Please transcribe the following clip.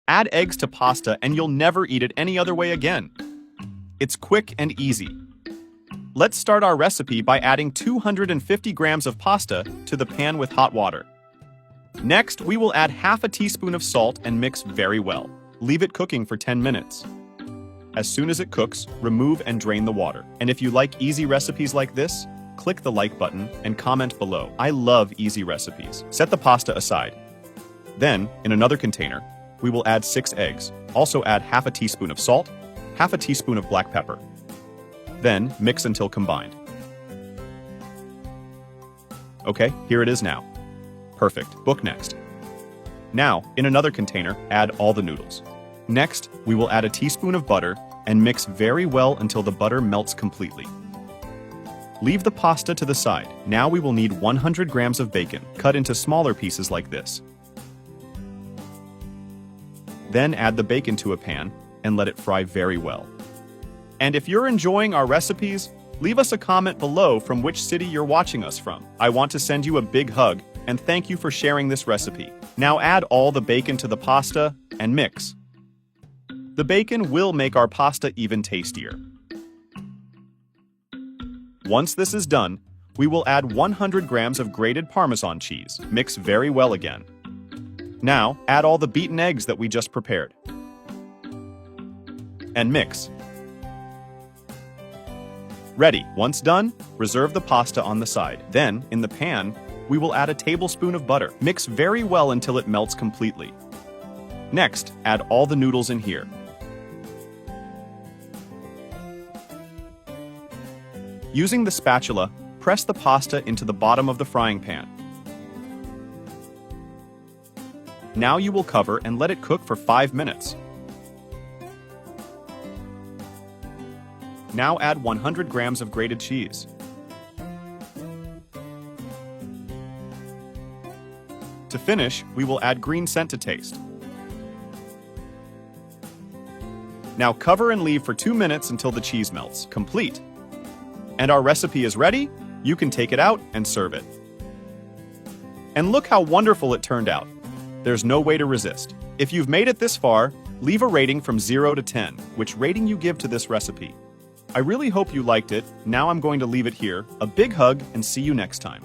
Add eggs to pasta and you'll never eat it any other way again. It's quick and easy. Let's start our recipe by adding 250 grams of pasta to the pan with hot water. Next, we will add half a teaspoon of salt and mix very well. Leave it cooking for 10 minutes. As soon as it cooks, remove and drain the water. And if you like easy recipes like this, click the like button and comment below. I love easy recipes. Set the pasta aside. Then, in another container, we will add 6 eggs. Also add half a teaspoon of salt, half a teaspoon of black pepper. Then, mix until combined. Okay, here it is now. Perfect. Book next. Now, in another container, add all the noodles. Next, we will add a teaspoon of butter and mix very well until the butter melts completely. Leave the pasta to the side. Now we will need 100 grams of bacon, cut into smaller pieces like this. Then add the bacon to a pan and let it fry very well. And if you're enjoying our recipes, leave us a comment below from which city you're watching us from. I want to send you a big hug and thank you for sharing this recipe. Now add all the bacon to the pasta and mix. The bacon will make our pasta even tastier. Once this is done, we will add 100 grams of grated Parmesan cheese. Mix very well again. Now, add all the beaten eggs that we just prepared. And mix. Ready. Once done, reserve the pasta on the side. Then, in the pan, we will add a tablespoon of butter. Mix very well until it melts completely. Next, add all the noodles in here. Using the spatula, press the pasta into the bottom of the frying pan. Now you will cover and let it cook for 5 minutes. Now add 100 grams of grated cheese. To finish, we will add green scent to taste. Now cover and leave for 2 minutes until the cheese melts. Complete. And our recipe is ready. You can take it out and serve it. And look how wonderful it turned out. There's no way to resist. If you've made it this far, leave a rating from 0 to 10, which rating you give to this recipe. I really hope you liked it. Now I'm going to leave it here. A big hug and see you next time.